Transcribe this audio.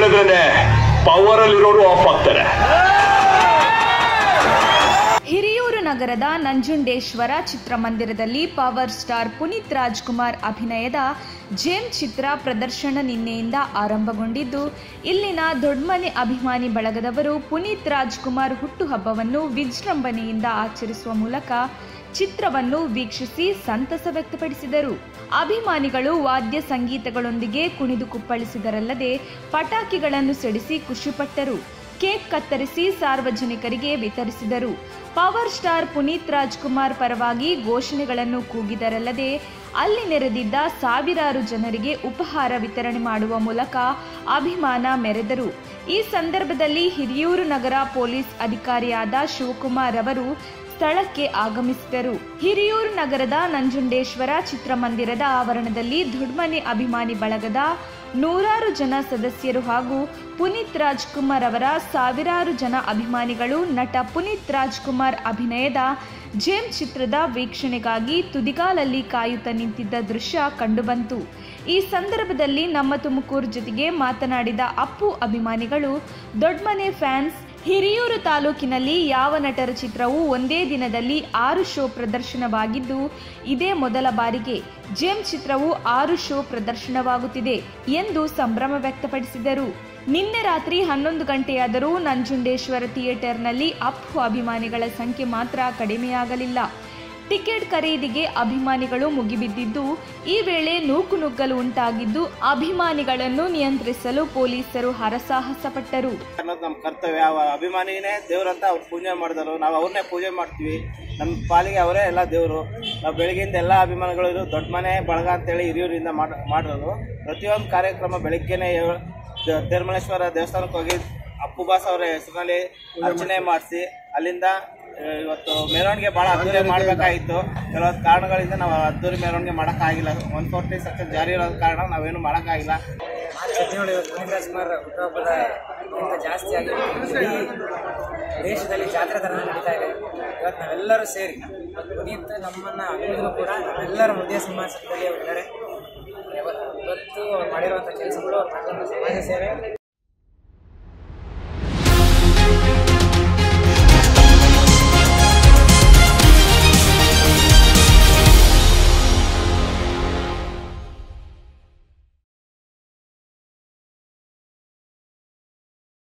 ಹೇಳಿದ್ರೆ power ಅಲ್ಲಿರೋರು of ಆಗ್ತಾರೆ. ಹಿರಿಯೂರು ನಗರದ ನಂಜುಂಡೇಶ್ವರ ಚಿತ್ರಮಂದಿರದಲ್ಲಿ ಪವರ್ ಸ್ಟಾರ್ ಪುನೀತ್ ರಾಜ್ಕುಮಾರ್ ಅಭಿನಯದ ಜೇಮ್ ಚಿತ್ರ ಪ್ರದರ್ಶನ ನಿನ್ನೆಯಿಂದ ಆರಂಭಗೊಂಡಿದ್ದು, ಇಲ್ಲಿನ ದೊಡ್ಮನೆ ಅಭಿಮಾನಿ ಬಳಗದವರು ಪುನೀತ್ ರಾಜ್ಕುಮಾರ್ ಹುಟ್ಟುಹಬ್ಬವನ್ನು ವಿಜೃಂಭಣೆಯಿಂದ ಆಚರಿಸುವ ಮೂಲಕ ಚಿತ್ರವನ್ನು ವೀಕ್ಷಿಸಿ ಸಂತಸ ವ್ಯಕ್ತಪಡಿಸಿದರು. ಅಭಿಮಾನಿಗಳು ವಾದ್ಯ ಸಂಗೀತಗಳೊಂದಿಗೆ ಕುಣಿದು ಕುಪ್ಪಳಿಸಿದರಲ್ಲದೆ ಪಟಾಕಿಗಳನ್ನು ಸಿಡಿಸಿ ಖುಷಿಪಟ್ಟರು. ಕೇಕ್ ಕತ್ತರಿಸಿ ಸಾರ್ವಜನಿಕರಿಗೆ ವಿತರಿಸಿದರು. ಪವರ್ ಸ್ಟಾರ್ ಪುನೀತ್ ರಾಜ್ಕುಮಾರ್ ಪರವಾಗಿ ಘೋಷಣೆಗಳನ್ನು ಕೂಗಿದರಲ್ಲದೆ ಅಲ್ಲಿ ನೆರೆದಿದ್ದ ಸಾವಿರಾರು ಜನರಿಗೆ ಉಪಹಾರ ವಿತರಣೆ ಮಾಡುವ ಮೂಲಕ ಅಭಿಮಾನ ಮೆರೆದರು. ಈ ಸಂದರ್ಭದಲ್ಲಿ ಹಿರಿಯೂರು ನಗರ ಪೊಲೀಸ್ ಅಧಿಕಾರಿಯಾದ ಶಿವಕುಮಾರ್ ಅವರು ಸ್ಥಳಕ್ಕೆ ಆಗಮಿಸಿದರು. ಹಿರಿಯೂರು ನಗರದ ನಂಜುಂಡೇಶ್ವರ ಚಿತ್ರಮಂದಿರದ ಆವರಣದಲ್ಲಿ ದೊಡ್ಮನೆ ಅಭಿಮಾನಿ ಬಳಗದ ನೂರಾರು ಜನ ಸದಸ್ಯರು ಹಾಗೂ ಪುನೀತ್ ರಾಜ್ಕುಮಾರ್ ಅವರ ಸಾವಿರಾರು ಜನ ಅಭಿಮಾನಿಗಳು ನಟ ಪುನೀತ್ ರಾಜ್ಕುಮಾರ್ ಅಭಿನಯದ ಜೇಮ್ ಚಿತ್ರದ ವೀಕ್ಷಣೆಗಾಗಿ ತುದಿಗಾಲಲ್ಲಿ ಕಾಯುತ್ತಾ ನಿಂತಿದ್ದ ದೃಶ್ಯ ಕಂಡುಬಂತು. ಈ ಸಂದರ್ಭದಲ್ಲಿ ನಮ್ಮ ತುಮಕೂರು ಜೊತೆಗೆ ಮಾತನಾಡಿದ ಅಪ್ಪು ಅಭಿಮಾನಿಗಳು, ದೊಡ್ಮನೆ ಫ್ಯಾನ್ಸ್, ಹಿರಿಯೂರು ತಾಲೂಕಿನಲ್ಲಿ ಯಾವ ನಟರ ಚಿತ್ರವೂ ಒಂದೇ ದಿನದಲ್ಲಿ 6 ಶೋ ಪ್ರದರ್ಶನವಾಗಿದ್ದು ಇದೇ ಮೊದಲ ಬಾರಿಗೆ ಜೇಮ್ ಚಿತ್ರವು 6 ಶೋ ಪ್ರದರ್ಶನವಾಗುತ್ತಿದೆ ಎಂದು ಸಂಭ್ರಮ ವ್ಯಕ್ತಪಡಿಸಿದರು. ನಿನ್ನೆ ರಾತ್ರಿ 11 ಗಂಟೆಯಾದರೂ ನಂಜುಂಡೇಶ್ವರ ಥಿಯೇಟರ್ನಲ್ಲಿ ಅಪ್ಪು ಅಭಿಮಾನಿಗಳ ಸಂಖ್ಯೆ ಮಾತ್ರ ಕಡಿಮೆಯಾಗಲಿಲ್ಲ. ಟಿಕೆಟ್ ಖರೀದಿಗೆ ಅಭಿಮಾನಿಗಳು ಮುಗಿಬಿದ್ದಿದ್ದು, ಈ ವೇಳೆ ನೂಕುನುಗ್ಗಲು ಉಂಟಾಗಿದ್ದು ಅಭಿಮಾನಿಗಳನ್ನು ನಿಯಂತ್ರಿಸಲು ಪೊಲೀಸರು ಹರಸಾಹಸ ಪಟ್ಟರು. ನಮ್ಮ ಕರ್ತವ್ಯ, ಅಭಿಮಾನಿನೇ ದೇವರಂತ ಅವ್ರು ಪೂಜೆ ಮಾಡಿದರು, ನಾವು ಅವ್ರನ್ನೇ ಪೂಜೆ ಮಾಡ್ತೀವಿ. ನಮ್ಮ ಪಾಲಿಗೆ ಅವರೇ ಎಲ್ಲ ದೇವರು. ನಾವು ಬೆಳಗ್ಗೆಯಿಂದ ಎಲ್ಲ ಅಭಿಮಾನಿಗಳು ದೊಡ್ಡ ಮನೆ ಬಳಗ ಅಂತೇಳಿ ಹಿರಿಯೂರಿಂದ ಮಾಡಿರೋದು. ಪ್ರತಿಯೊಂದು ಕಾರ್ಯಕ್ರಮ ಬೆಳಗ್ಗೆನೆ ತಿರುಮಲೇಶ್ವರ ದೇವಸ್ಥಾನಕ್ಕೆ ಹೋಗಿ ಅಪ್ಪು ಬಾಸ್ ಅವರ ಹೆಸರಿನಲ್ಲಿ ಅರ್ಚನೆ ಮಾಡಿಸಿ ಅಲ್ಲಿಂದ ಇವತ್ತು ಮೆರವಣಿಗೆ ಭಾಳ ಅದ್ದೂರಿ ಮಾಡಬೇಕಾಗಿತ್ತು. ಕೆಲವೊಂದು ಕಾರಣಗಳಿಂದ ನಾವು ಅದ್ದೂರಿ ಮೆರವಣಿಗೆ ಮಾಡೋಕ್ಕಾಗಿಲ್ಲ. 140 ಸೆಕ್ಷನ್ ಜಾರಿ ಇರೋದ ಕಾರಣ ನಾವೇನು ಮಾಡೋಕ್ಕಾಗಿಲ್ಲ. ಪುನೀತ್ ರಾಜ್ಕುಮಾರ್ ಹುಟ್ಟುಹಬ್ಬದ ಜಾಸ್ತಿಯಾಗಿ ಇಡೀ ದೇಶದಲ್ಲಿ ಜಾತ್ರೆ ಥರ ನಡೀತಾ ಇದೆ. ಇವತ್ತು ನಾವೆಲ್ಲರೂ ಸೇರಿ ಪುನೀತ್ ನಮ್ಮನ್ನು ಅಭಿವೃದ್ಧಿಗೂ ಕೂಡ ಎಲ್ಲರ ಹೃದಯ ಸಿಂಹಾಸನದಲ್ಲಿ ಇದ್ದಾರೆ. ಇವತ್ತು ಮಾಡಿರುವಂಥ ಕೆಲಸಗಳು, ಮಾಡಿರುವಂಥ ಸಮಾಜ ಸೇವೆ